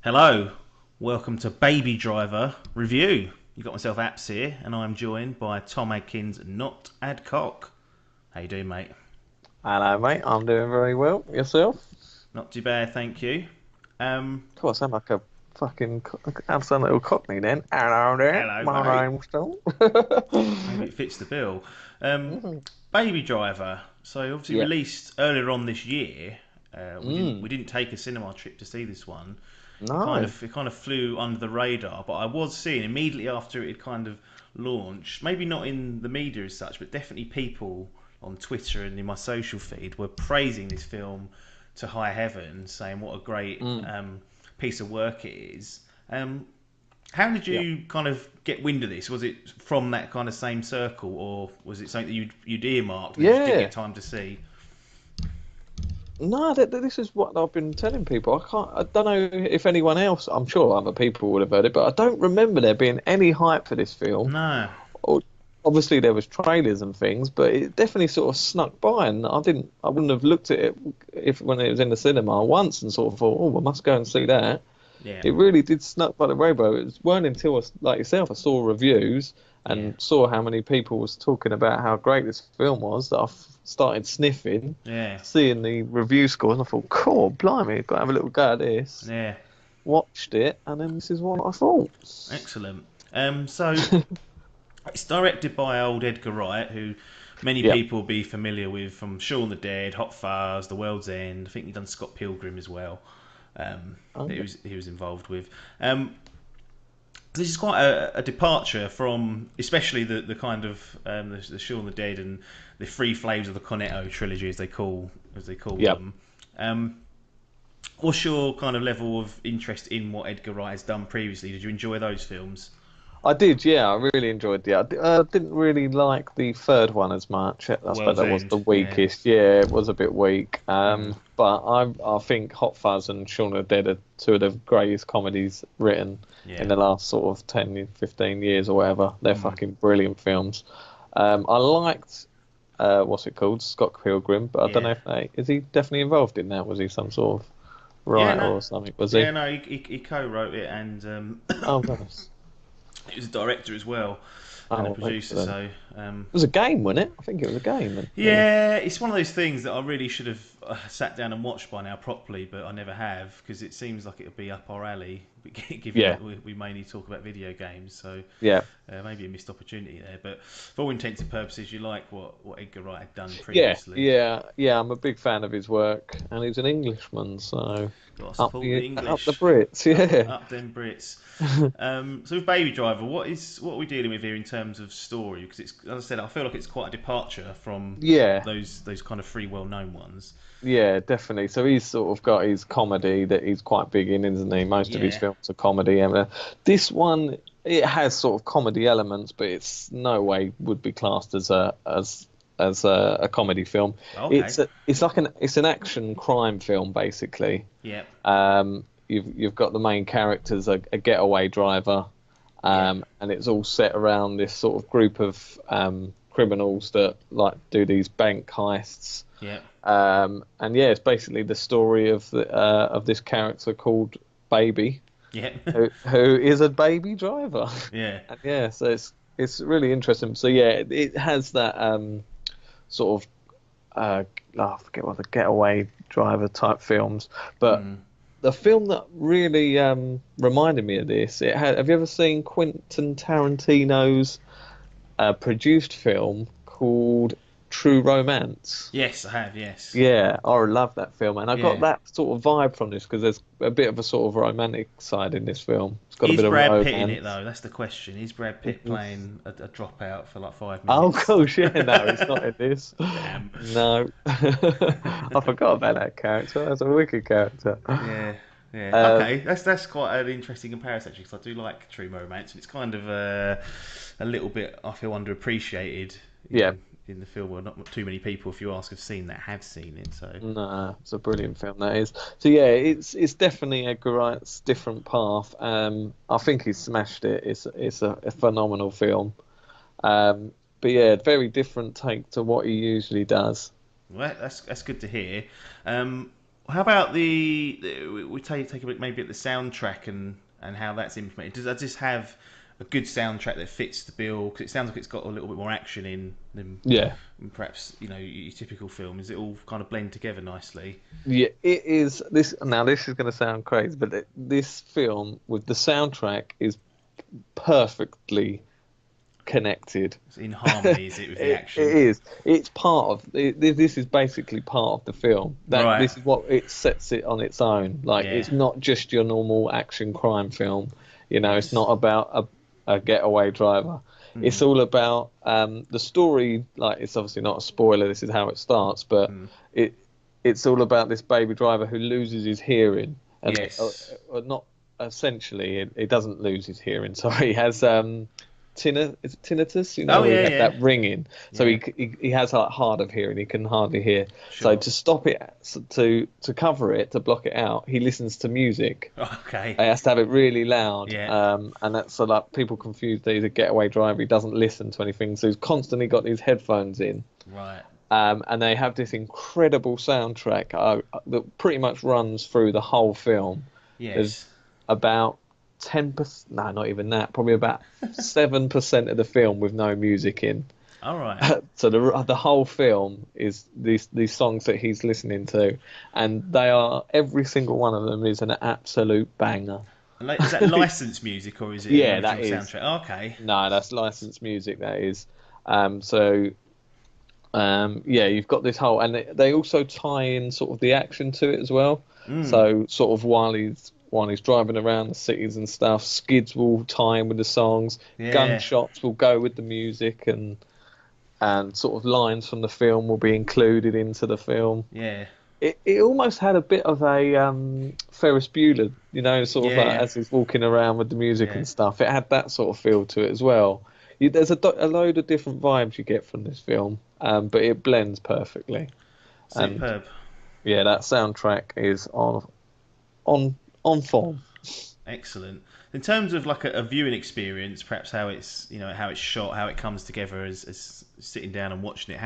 Hello, welcome to Baby Driver Review. You got myself Apps here, and I'm joined by Tom Adkins, not Adcock. How you doing, mate? Hello, mate. I'm doing very well. Yourself? Not too bad, thank you. Cool, I sound like a I sound a little cockney then. Hello there. Hello, My mate. name's Tom. Maybe it fits the bill. Um, Baby Driver. So obviously Yeah. released earlier on this year. We Mm. didn't take a cinema trip to see this one. No. It kind of flew under the radar, but I was seeing immediately after it had kind of launched, maybe not in the media as such, but definitely people on Twitter and in my social feed were praising this film to high heaven, saying what a great Mm. piece of work it is. How did Yeah. you kind of get wind of this? Was it from that kind of same circle, or was it something that you'd earmarked and just didn't Yeah. get time to see? No, this is what I've been telling people. I don't know if anyone else. I'm sure other people would have heard it, but I don't remember there being any hype for this film. No. Or- Obviously, there was trailers and things, but it definitely sort of snuck by, and I wouldn't have looked at it if when it was in the cinema once and sort of thought, oh, I must go and see that. Yeah. It really did snuck by the rainbow. It weren't until like yourself, I saw reviews Yeah. and saw how many people was talking about how great this film was that started sniffing, Yeah. seeing the review scores, and I thought, cool, blimey, got to have a little go at this. Yeah. Watched it, and then this is what I thought. Excellent. So it's directed by old Edgar Wright, who many Yeah. people will be familiar with from Shaun the Dead, Hot Fuzz, The World's End. I think he's done Scott Pilgrim as well. Um, He was involved with. This is quite a departure from, especially the kind of the Shaun the Dead and the Three Flames of the Cornetto trilogy, as they called yeah. them. Um, what's your kind of level of interest in what Edgar Wright has done previously? Did you enjoy those films? I did, yeah. I really enjoyed the. Didn't really like the third one as much. I suppose World's that was End, the yeah. weakest. Yeah, it was a bit weak. Mm, But I think Hot Fuzz and Shaun of the Dead are two of the greatest comedies written in yeah. the last sort of 10, 15 years or whatever. They're Mm, fucking brilliant films. I liked what's it called, Scott Pilgrim, but I don't yeah. know if is he definitely involved in that? Was he some sort of Yeah, writer no. or something? Was he? Yeah, no, he co-wrote it and Oh, nice. he was a director as well and a Oh, producer. excellent. So It was a game, wasn't it? I think it was a game. Yeah. yeah, it's one of those things that I really should have sat down and watched by now properly, but I never have because it seems like it would be up our alley, given Yeah. that we mainly talk about video games. So Yeah, maybe a missed opportunity there. But for all intents and purposes, you like what Edgar Wright had done yeah, previously. yeah, yeah. I'm a big fan of his work, and he's an Englishman, so Got to up support the the English. Brits, yeah. Up them Brits. So with Baby Driver, what are we dealing with here in terms of story? Because it's, as I said, I feel like it's quite a departure from Yeah, those kind of three well-known ones. yeah, definitely. So he's sort of got his comedy that he's quite big in, isn't he? Most of his Yeah, films are comedy. And this one, it has sort of comedy elements, but it's no way would be classed as a comedy film. okay, It's an action crime film basically. yeah, You've got the main characters a getaway driver, yeah, and it's all set around this sort of group of criminals that like do these bank heists. yeah, And yeah, it's basically the story of this character called Baby, yeah, who is a baby driver. yeah, And yeah, so it's really interesting. So yeah, it has that sort of I forget what the getaway driver type films, but mm. the film that really reminded me of this, have you ever seen Quentin Tarantino's produced film called True Romance? Yes, I have. Yes, Yeah, I love that film, and I got yeah. that sort of vibe from this because there's a bit of a sort of romantic side in this film. It's got a Is bit of Brad Pitt in it romance. though? That's the question. Is Brad Pitt playing a dropout for like five Oh minutes? gosh, yeah, no, it's not in this. Damn. No, I forgot about that character. That's a wicked character. Yeah, yeah. Um, Okay, that's quite an interesting comparison actually, because I do like True Romance, and it's kind of a little bit I feel underappreciated yeah, in the film. Well, not too many people, if you ask, have seen that have seen it. So no, it's a brilliant film that is. So yeah, it's definitely Edgar Wright's different path. I think he's smashed it. It's a phenomenal film. Um, but yeah, very different take to what he usually does. well, that's good to hear. Um, How about we take a look maybe at the soundtrack and how that's implemented. Does that just have a good soundtrack that fits the bill? Because it sounds like it's got a little bit more action in than Yeah, perhaps your typical film. Is it all kind of blend together nicely? yeah, it is. This now, this is going to sound crazy, but this film with the soundtrack is perfectly connected. It's in harmony, is it, with the It action? is. It's part of. This is basically part of the film. That Right. this is what it sets it on its own. Like Yeah. it's not just your normal action crime film. It's Yes. not about a getaway driver. It's Mm. all about the story. Like it's obviously not a spoiler. This is how it starts, but Mm. it it's all about this baby driver who loses his hearing, and Yes. not essentially. It doesn't lose his hearing. Sorry, he has is it tinnitus? Oh Where yeah, you have yeah, that ringing. So yeah. he has like hard of hearing. He can hardly hear. So Sure. to stop it, to cover it, to block it out, he listens to music. Okay. He has to have it really loud, Yeah. and that's so like people confuse that he's a getaway driver. He doesn't listen to anything, so he's constantly got these headphones in. Right. And they have this incredible soundtrack that pretty much runs through the whole film. There's Yes. about 10%, no, not even that, probably about 7% of the film with no music in. All right. So the whole film is these songs that he's listening to, and they are every single one of them is an absolute banger. Is that licensed music or is it an Yeah, that original is. soundtrack? Okay. No, that's licensed music. That is. So yeah, you've got this whole, and they also tie in sort of the action to it as well. Mm. So sort of while he's driving around the cities and stuff, skids will tie in with the songs, Yeah. gunshots will go with the music, and sort of lines from the film will be included into the film. Yeah. It almost had a bit of a Ferris Bueller, sort of like Yeah. as he's walking around with the music Yeah. and stuff. It had that sort of feel to it as well. There's a load of different vibes you get from this film, but it blends perfectly. And Superb. yeah, that soundtrack is on form. Excellent. In terms of like a viewing experience, perhaps how it's how it's shot, how it comes together as sitting down and watching it.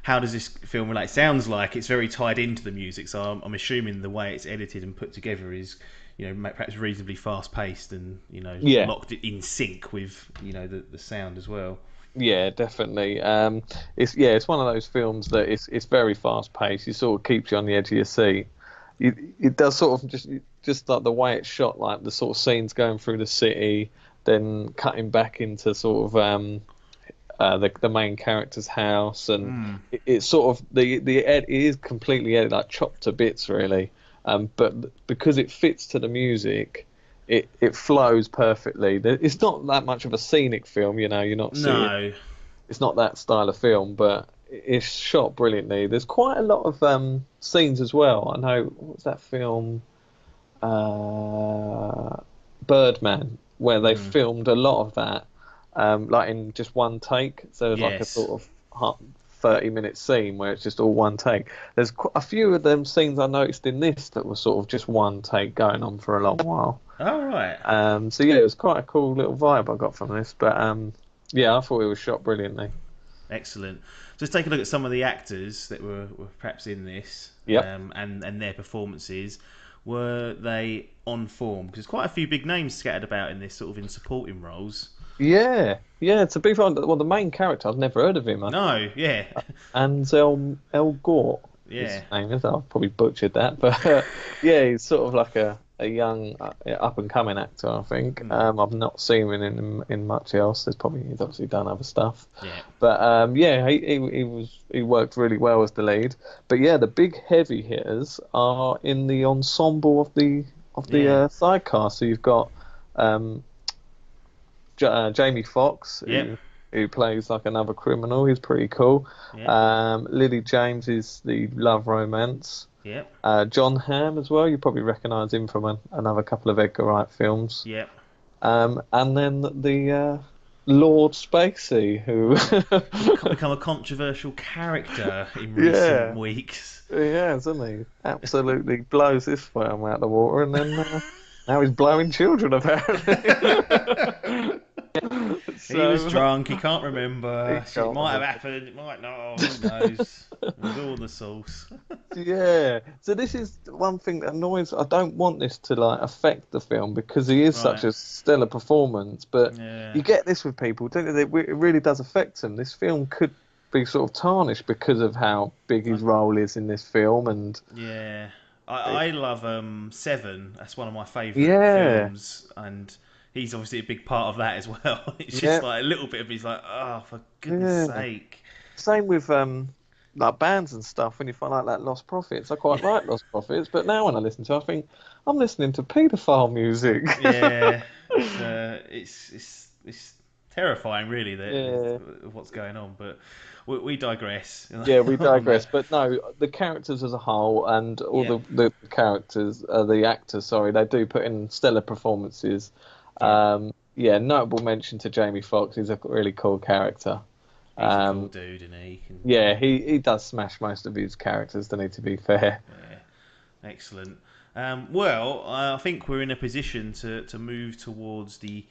How does this film relate? It sounds like it's very tied into the music, so I'm assuming the way it's edited and put together is perhaps reasonably fast paced and Yeah, locked in sync with the sound as well. yeah, definitely. It's one of those films that it's very fast paced. It sort of keeps you on the edge of your seat. It does sort of just like the way it's shot, like the sort of scenes going through the city, then cutting back into sort of the main character's house, and Mm. it's sort of it is completely edited, like chopped to bits, really. But because it fits to the music, it flows perfectly. It's not that much of a scenic film, you're not seeing. No. It's not that style of film, but it's shot brilliantly. There's quite a lot of scenes as well. I know, what's that film? Birdman, where they Mm. filmed a lot of that, like in just one take. So there's like a Yes. sort of 30-minute scene where it's just all one take. There's a few of them scenes I noticed in this that were sort of just one take going on for a long while. All right. So yeah, it was quite a cool little vibe I got from this. But yeah, I thought it was shot brilliantly. Excellent. So let's take a look at some of the actors that were perhaps in this, Yep. and their performances. Were they on form? Because there's quite a few big names scattered about in this, sort of in supporting roles. Yeah, yeah. To be fair, well, the main character I've never heard of him. No, yeah, Ansel Elgort, his yeah. name is. I've probably butchered that, but yeah, he's sort of like a young up and coming actor. I think. Mm. I've not seen him in much else. He's obviously done other stuff, Yeah. but yeah, he worked really well as the lead. But yeah, the big heavy hitters are in the ensemble of the Yeah. side cast. So you've got Jamie Foxx, Yep. who plays like another criminal. He's pretty cool. Yep. Lily James is the love romance. Yep. John Hamm as well. You probably recognise him from another couple of Edgar Wright films. Yep. And then the Lord Spacey, who Become a controversial character in Yeah. recent weeks. he has, hasn't he? Absolutely blows this film out the water, and then now he's blowing children apparently. He was So- drunk. He can't remember. He can't It might have remember. happened. It might not. Who knows? It was all the sauce. Yeah. So this is one thing that annoys. I don't want this to like affect the film because he is such Right. a stellar performance. But Yeah. you get this with people, don't you? It really does affect them. This film could be sort of tarnished because of how big I, his role is in this film, and yeah. it, I love Seven. That's one of my favourite yeah, films, and he's obviously a big part of that as well. It's just yeah, like a little bit of me's like, oh, for goodness yeah. sake. Same with like bands and stuff. When you find out like Lost Prophets, I quite Yeah. like Lost Prophets, but now when I listen to it, I think I'm listening to paedophile music. Yeah, it's terrifying, really, that Yeah. what's going on. But we digress Yeah, we on digress. that. But no, the characters as a whole and all Yep, the characters, the actors, sorry, they do put in stellar performances. yep. Yeah, notable mention to Jamie Foxx. He's a really cool character. He's a cool Um, dude, and he can. yeah, he does smash most of his characters, doesn't he, to be fair? Yeah, excellent. Well, I think we're in a position to move towards the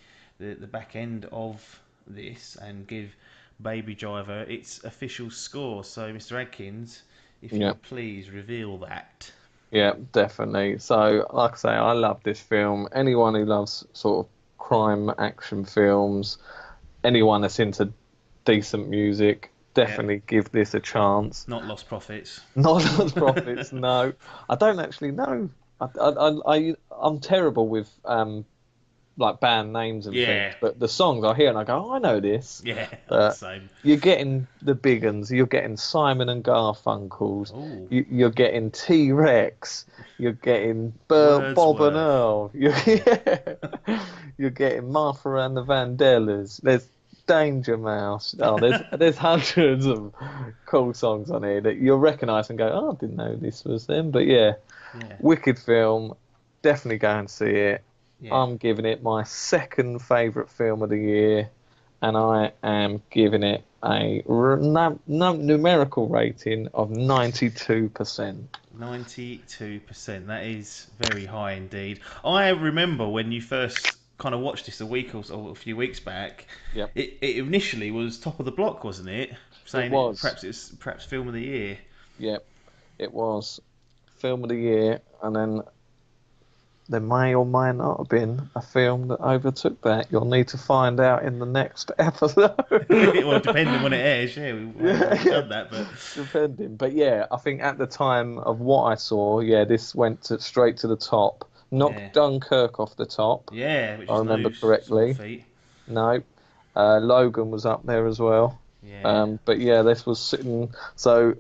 back end of this and give Baby Driver its official score. So, Mr. Adkins, if you Yeah, would please reveal that. yeah, definitely. So, like I say, I love this film. Anyone who loves sort of crime action films, anyone that's into decent music, Yep. definitely give this a chance. Not Lost Profits. Not as profits, no. I don't actually know. I'm terrible with like band names and things, Yeah, but the songs I hear and I go, oh, I know this. yeah, I'm the But same. you're getting the big uns. You're getting Simon and Garfunkel's. Oh, You're getting T Rex. You're getting Bob and Wordsworth. Earl. Yeah. You're getting Martha and the Vandellas. There's Danger Mouse. Oh, there's hundreds of cool songs on here that you'll recognise and go, oh, I didn't know this was them. But yeah, Yeah, wicked film. Definitely go and see it. yeah. I'm giving it my second favourite film of the year, and I am giving it a numerical rating of 92%. 92%. That is very high indeed. I remember when you first kind of watched this a week or so, a few weeks back. Yep, It initially was top of the block, wasn't it? it Saying was. it's perhaps film of the year. Yep, it was film of the year, and then there may or may not have been a film that overtook that. You'll need to find out in the next episode. Well, depending when it airs, yeah, we might have Yeah, already yeah, done that, but depending. But yeah, I think at the time of what I saw, yeah, this went straight to the top. yeah, Knocked Dunkirk off the top, yeah, if which I is remember no small correctly. feat. No, Logan was up there as well. Yeah, But yeah, this was sitting. So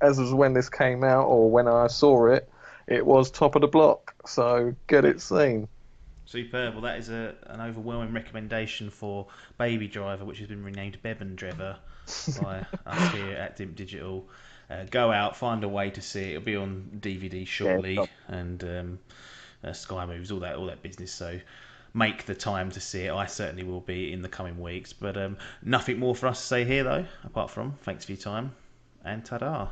as was when this came out, or when I saw it, it was top of the block. So get it seen. superb. Well, that is an overwhelming recommendation for Baby Driver, which has been renamed Bevan Driver by us here at Dimp Digital. Go out, find a way to see it. It'll be on DVD Yeah, shortly, and Sky Moves, all that business. So make the time to see it. I certainly will be in the coming weeks. But nothing more for us to say here, though, apart from thanks for your time and ta-da.